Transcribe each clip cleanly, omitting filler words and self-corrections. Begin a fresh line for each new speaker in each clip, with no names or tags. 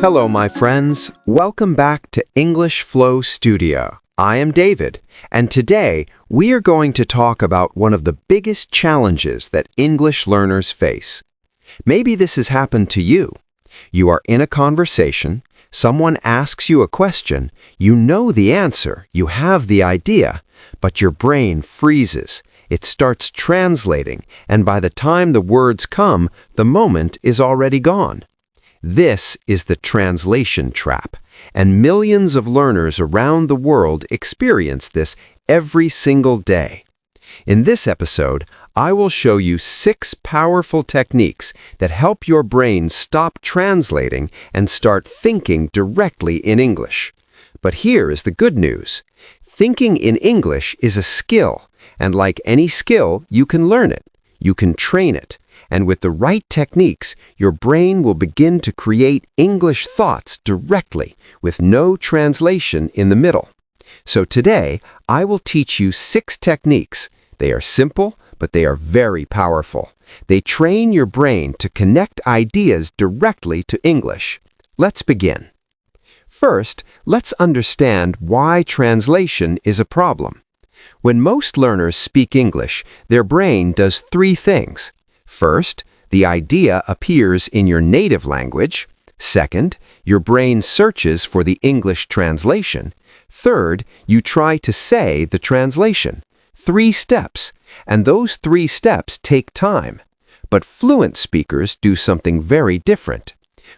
Hello, my friends. Welcome back to English Flow Studio. I am David, and today we are going to talk about one of the biggest challenges that English learners face. Maybe this has happened to you. You are in a conversation, someone asks you a question, you know the answer, you have the idea, but your brain freezes. It starts translating, and by the time the words come, the moment is already gone. This is the translation trap, and millions of learners around the world experience this every single day. In this episode, I will show you 6 powerful techniques that help your brain stop translating and start thinking directly in English. But here is the good news. Thinking in English is a skill, and like any skill, you can learn it. You can train it. And with the right techniques, your brain will begin to create English thoughts directly, with no translation in the middle. So today, I will teach you 6 techniques. They are simple, but they are very powerful. They train your brain to connect ideas directly to English. Let's begin. First, let's understand why translation is a problem. When most learners speak English, their brain does 3 things. First, the idea appears in your native language. Second, your brain searches for the English translation. Third, you try to say the translation. 3 steps, and those 3 steps take time. But fluent speakers do something very different.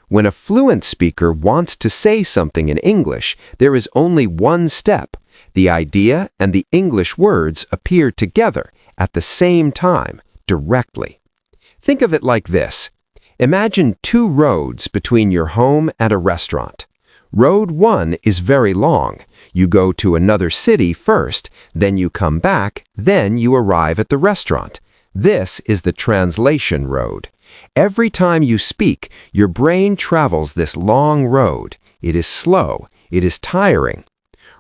When a fluent speaker wants to say something in English, there is only one step. The idea and the English words appear together at the same time, directly. Think of it like this. Imagine 2 roads between your home and a restaurant. Road 1 is very long. You go to another city first, then you come back, then you arrive at the restaurant. This is the translation road. Every time you speak, your brain travels this long road. It is slow. It is tiring.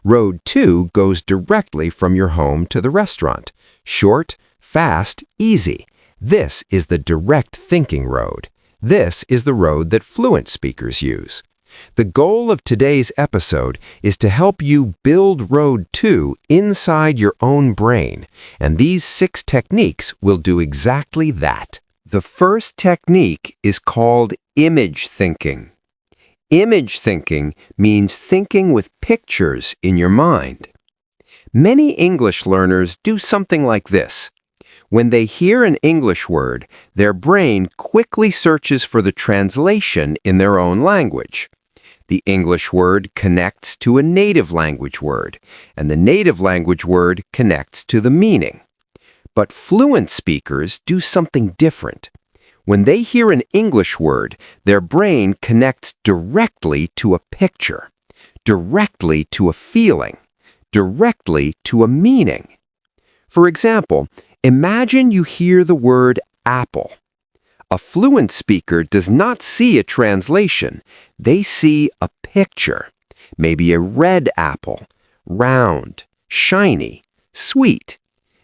Road 2 goes directly from your home to the restaurant. Short, fast, easy. This is the direct thinking road. This is the road that fluent speakers use. The goal of today's episode is to help you build Road 2 inside your own brain, and these 6 techniques will do exactly that. The first technique is called image thinking. Image thinking means thinking with pictures in your mind. Many English learners do something like this. When they hear an English word, their brain quickly searches for the translation in their own language. The English word connects to a native language word, and the native language word connects to the meaning. But fluent speakers do something different. When they hear an English word, their brain connects directly to a picture, directly to a feeling, directly to a meaning. For example, imagine you hear the word apple. A fluent speaker does not see a translation. They see a picture. Maybe a red apple, round, shiny, sweet.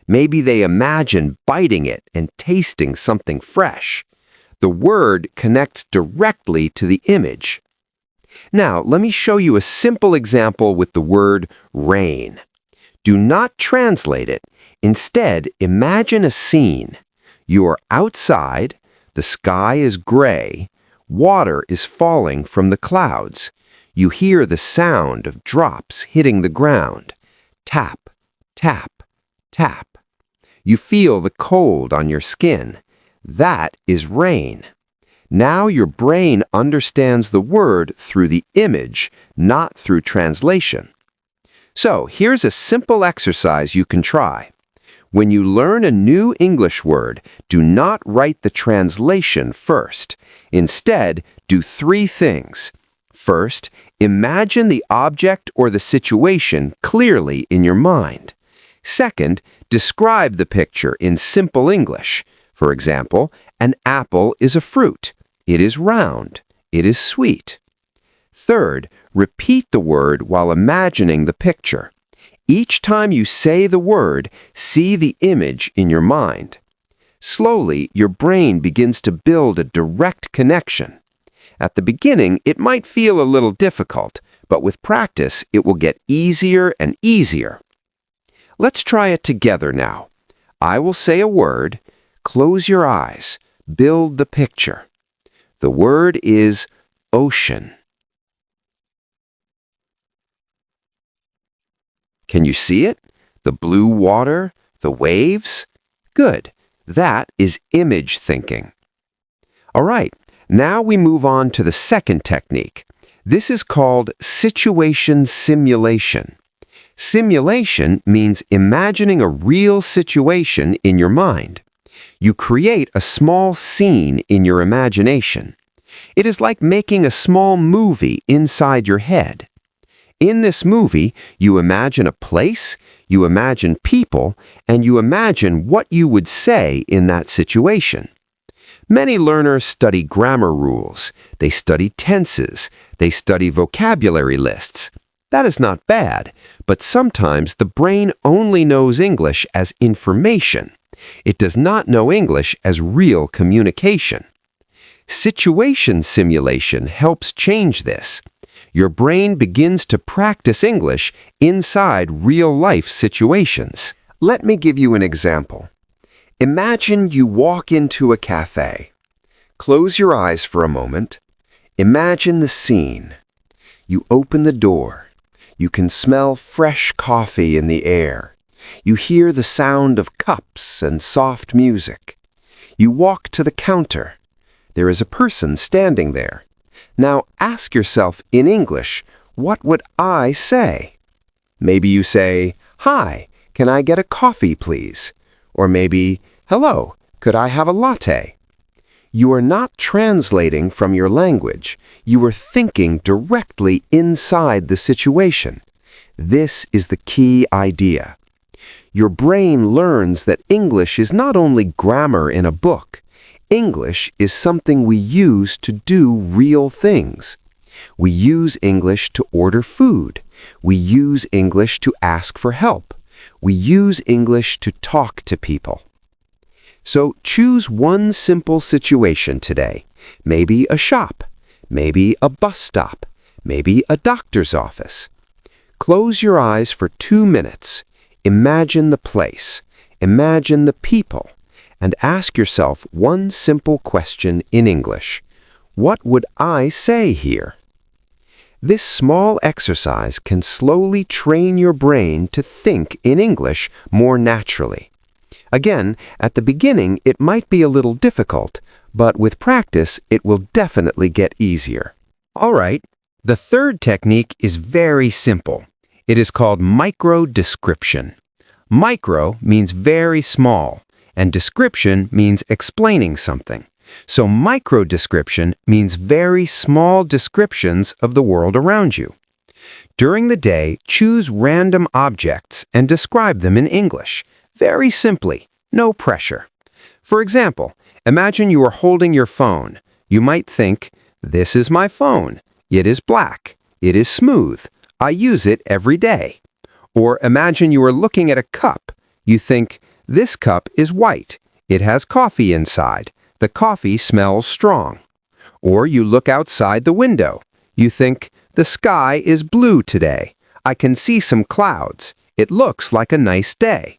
Maybe they imagine biting it and tasting something fresh. The word connects directly to the image. Now, let me show you a simple example with the word rain. Do not translate it. Instead, imagine a scene. You are outside, the sky is gray, water is falling from the clouds. You hear the sound of drops hitting the ground. Tap, tap, tap. You feel the cold on your skin. That is rain. Now your brain understands the word through the image, not through translation. So here's a simple exercise you can try. When you learn a new English word, do not write the translation first. Instead, do 3 things. First, imagine the object or the situation clearly in your mind. Second, describe the picture in simple English. For example, an apple is a fruit. It is round. It is sweet. Third, repeat the word while imagining the picture. Each time you say the word, see the image in your mind. Slowly, your brain begins to build a direct connection. At the beginning, it might feel a little difficult, but with practice, it will get easier and easier. Let's try it together now. I will say a word. Close your eyes. Build the picture. The word is ocean. Can you see it? The blue water, the waves? Good. That is image thinking. All right, now we move on to the second technique. This is called situation simulation. Simulation means imagining a real situation in your mind. You create a small scene in your imagination. It is like making a small movie inside your head. In this movie, you imagine a place, you imagine people, and you imagine what you would say in that situation. Many learners study grammar rules, they study tenses, they study vocabulary lists. That is not bad, but sometimes the brain only knows English as information. It does not know English as real communication. Situation simulation helps change this. Your brain begins to practice English inside real-life situations. Let me give you an example. Imagine you walk into a cafe. Close your eyes for a moment. Imagine the scene. You open the door. You can smell fresh coffee in the air. You hear the sound of cups and soft music. You walk to the counter. There is a person standing there. Now ask yourself in English, what would I say? Maybe you say, "Hi, can I get a coffee, please?" Or maybe, "Hello, could I have a latte?" You are not translating from your language. You are thinking directly inside the situation. This is the key idea. Your brain learns that English is not only grammar in a book. English is something we use to do real things. We use English to order food. We use English to ask for help. We use English to talk to people. So choose one simple situation today. Maybe a shop, maybe a bus stop, maybe a doctor's office. Close your eyes for 2 minutes. Imagine the place, imagine the people, and ask yourself one simple question in English. What would I say here? This small exercise can slowly train your brain to think in English more naturally. Again, at the beginning, it might be a little difficult, but with practice, it will definitely get easier. All right, the third technique is very simple. It is called micro-description. Micro means very small, and description means explaining something. So micro-description means very small descriptions of the world around you. During the day, choose random objects and describe them in English. Very simply, no pressure. For example, imagine you are holding your phone. You might think, "This is my phone. It is black. It is smooth. I use it every day." Or imagine you are looking at a cup. You think, "This cup is white. It has coffee inside. The coffee smells strong." Or you look outside the window. You think, "The sky is blue today. I can see some clouds. It looks like a nice day."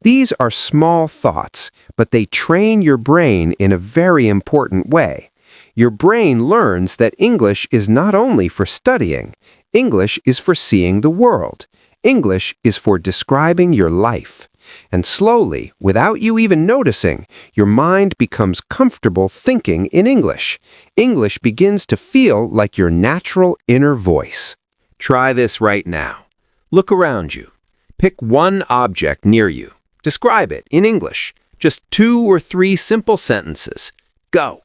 These are small thoughts, but they train your brain in a very important way. Your brain learns that English is not only for studying. English is for seeing the world. English is for describing your life. And slowly, without you even noticing, your mind becomes comfortable thinking in English. English begins to feel like your natural inner voice. Try this right now. Look around you. Pick one object near you. Describe it in English. Just 2 or 3 simple sentences. Go.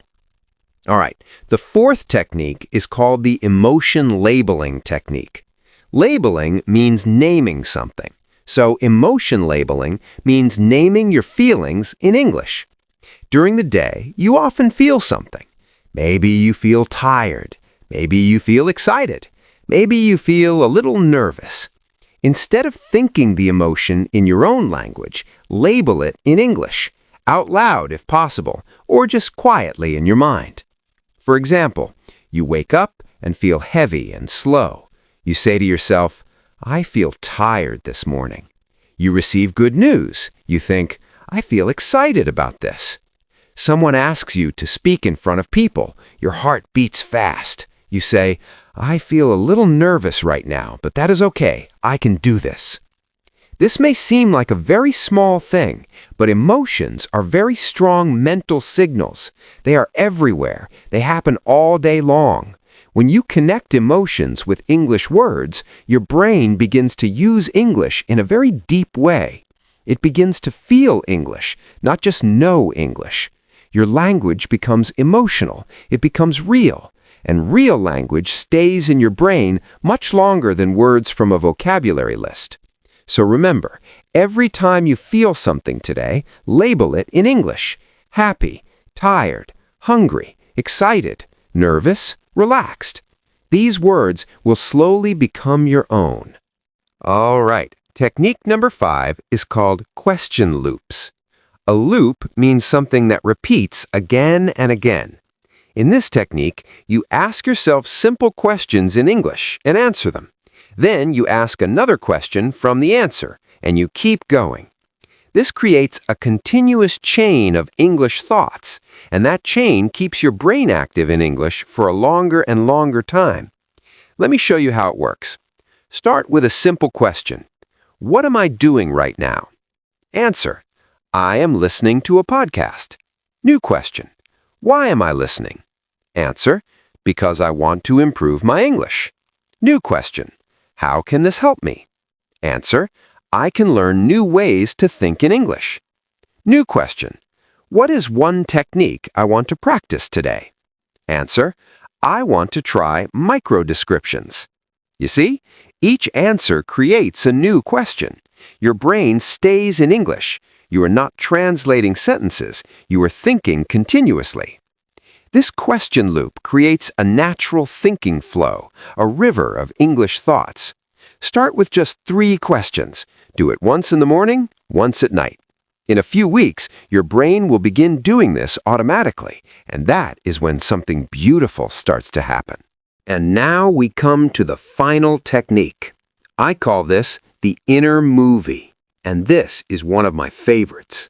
All right, the fourth technique is called the emotion labeling technique. Labeling means naming something. So emotion labeling means naming your feelings in English. During the day, you often feel something. Maybe you feel tired. Maybe you feel excited. Maybe you feel a little nervous. Instead of thinking the emotion in your own language, label it in English, out loud if possible, or just quietly in your mind. For example, You wake up and feel heavy and slow. You say to yourself, I feel tired this morning. You receive good news. You think, I feel excited about this. Someone asks you to speak in front of people. Your heart beats fast. You say, I feel a little nervous right now, but that is okay. I can do this. This may seem like a very small thing, but emotions are very strong mental signals. They are everywhere. They happen all day long. When you connect emotions with English words, your brain begins to use English in a very deep way. It begins to feel English, not just know English. Your language becomes emotional. It becomes real. And real language stays in your brain much longer than words from a vocabulary list. So remember, every time you feel something today, label it in English. Happy, tired, hungry, excited, nervous, relaxed. These words will slowly become your own. All right, technique number 5 is called question loops. A loop means something that repeats again and again. In this technique, you ask yourself simple questions in English and answer them. Then you ask another question from the answer, and you keep going. This creates a continuous chain of English thoughts, and that chain keeps your brain active in English for a longer and longer time. Let me show you how it works. Start with a simple question. What am I doing right now? Answer. I am listening to a podcast. New question. Why am I listening? Answer. Because I want to improve my English. New question. How can this help me? Answer. I can learn new ways to think in English. New question. What is one technique I want to practice today? Answer. I want to try micro-descriptions. You see, each answer creates a new question. Your brain stays in English. You are not translating sentences. You are thinking continuously. This question loop creates a natural thinking flow, a river of English thoughts. Start with just 3 questions. Do it once in the morning, once at night. In a few weeks, your brain will begin doing this automatically, and that is when something beautiful starts to happen. And now we come to the final technique. I call this the inner movie, and this is one of my favorites.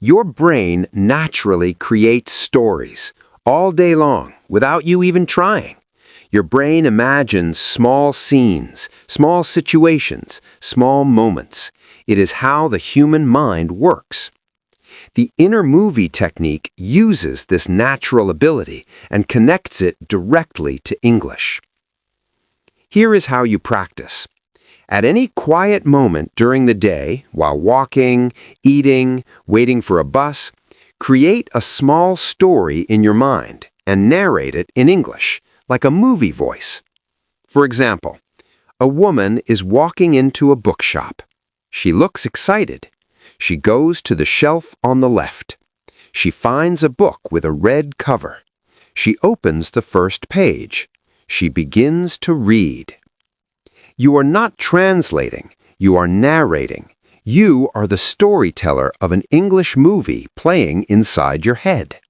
Your brain naturally creates stories all day long without you even trying. Your brain imagines small scenes, small situations, small moments. It is how the human mind works. The inner movie technique uses this natural ability and connects it directly to English. Here is how you practice. At any quiet moment during the day, while walking, eating, waiting for a bus, create a small story in your mind and narrate it in English, like a movie voice. For example, a woman is walking into a bookshop. She looks excited. She goes to the shelf on the left. She finds a book with a red cover. She opens the first page. She begins to read. You are not translating. You are narrating. You are the storyteller of an English movie playing inside your head.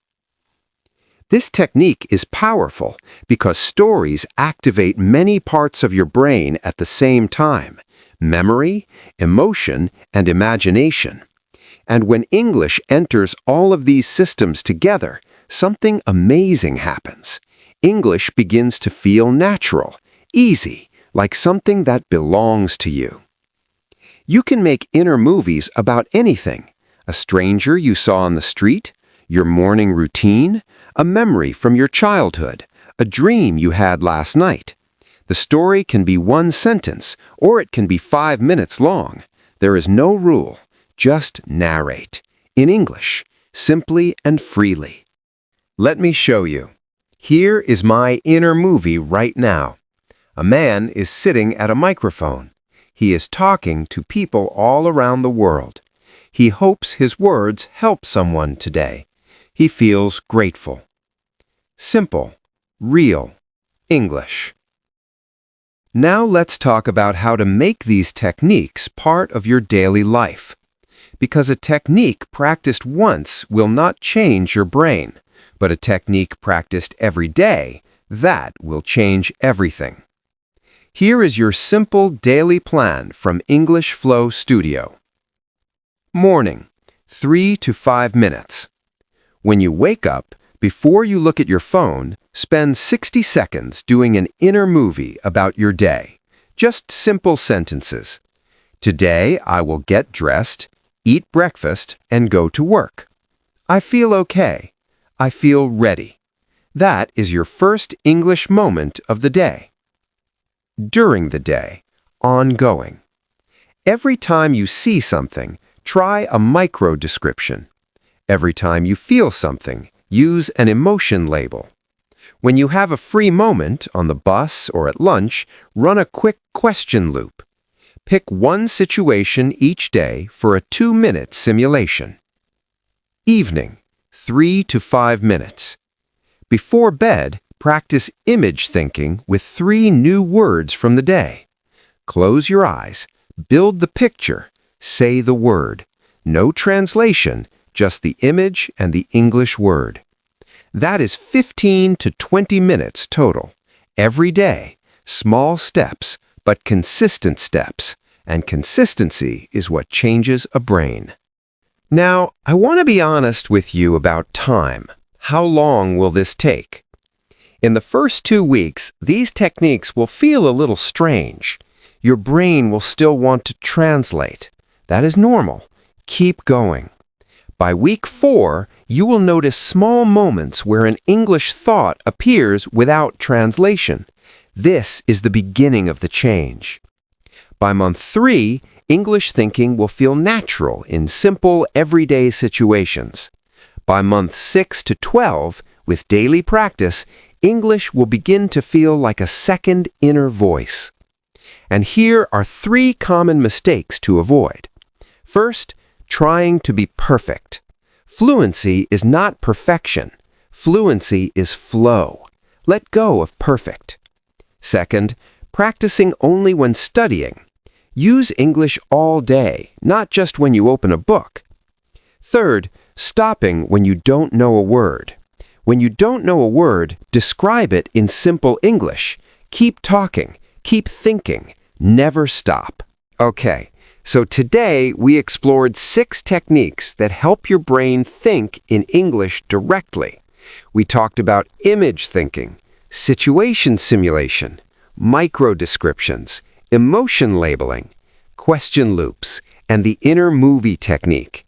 This technique is powerful because stories activate many parts of your brain at the same time: memory, emotion, and imagination. And when English enters all of these systems together, something amazing happens. English begins to feel natural, easy, like something that belongs to you. You can make inner movies about anything: a stranger you saw on the street, your morning routine, a memory from your childhood, a dream you had last night. The story can be one sentence, or it can be 5 minutes long. There is no rule. Just narrate. In English, simply and freely. Let me show you. Here is my inner movie right now. A man is sitting at a microphone. He is talking to people all around the world. He hopes his words help someone today. He feels grateful. Simple, real, English. Now let's talk about how to make these techniques part of your daily life. Because a technique practiced once will not change your brain, but a technique practiced every day, That will change everything. Here is your simple daily plan from English Flow Studio. Morning, 3 to 5 minutes. When you wake up, before you look at your phone, spend 60 seconds doing an inner movie about your day. Just simple sentences. Today, I will get dressed, eat breakfast, and go to work. I feel okay. I feel ready. That is your first English moment of the day. During the day, ongoing. Every time you see something, try a micro description. Every time you feel something, use an emotion label. When you have a free moment on the bus or at lunch, run a quick question loop. Pick one situation each day for a 2-minute simulation. Evening, 3 to 5 minutes. Before bed, practice image thinking with 3 new words from the day. Close your eyes, build the picture, say the word. No translation, just the image and the English word. That is 15 to 20 minutes total. Every day, small steps, but consistent steps. And consistency is what changes a brain. Now, I want to be honest with you about time. How long will this take? In the first 2 weeks, these techniques will feel a little strange. Your brain will still want to translate. That is normal. Keep going. By week 4, you will notice small moments where an English thought appears without translation. This is the beginning of the change. By month 3, English thinking will feel natural in simple, everyday situations. By month 6 to 12, with daily practice, English will begin to feel like a second inner voice. And here are 3 common mistakes to avoid. First, trying to be perfect. Fluency is not perfection. Fluency is flow. Let go of perfect. Second, practicing only when studying. Use English all day, not just when you open a book. Third, stopping when you don't know a word. When you don't know a word, describe it in simple English. Keep talking, keep thinking, never stop. Okay, so today we explored 6 techniques that help your brain think in English directly. We talked about image thinking, situation simulation, micro descriptions, emotion labeling, question loops, and the inner movie technique.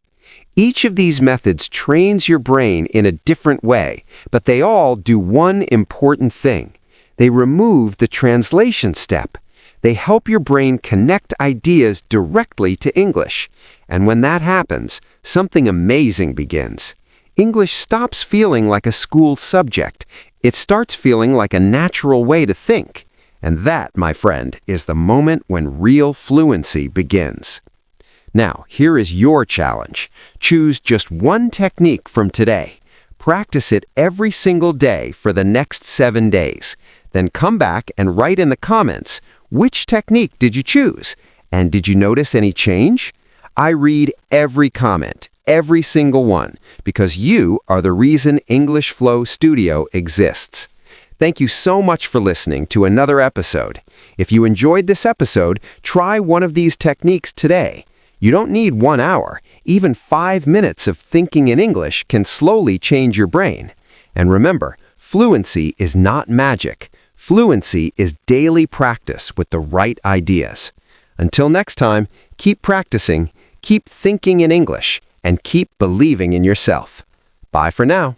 Each of these methods trains your brain in a different way, but they all do one important thing. They remove the translation step. They help your brain connect ideas directly to English. And when that happens, something amazing begins. English stops feeling like a school subject. It starts feeling like a natural way to think. And that, my friend, is the moment when real fluency begins. Now, here is your challenge. Choose just one technique from today. Practice it every single day for the next 7 days. Then come back and write in the comments, which technique did you choose? And did you notice any change? I read every comment, every single one, because you are the reason English Flow Studio exists. Thank you so much for listening to another episode. If you enjoyed this episode, try one of these techniques today. You don't need 1 hour. Even 5 minutes of thinking in English can slowly change your brain. And remember, fluency is not magic. Fluency is daily practice with the right ideas. Until next time, keep practicing, keep thinking in English, and keep believing in yourself. Bye for now.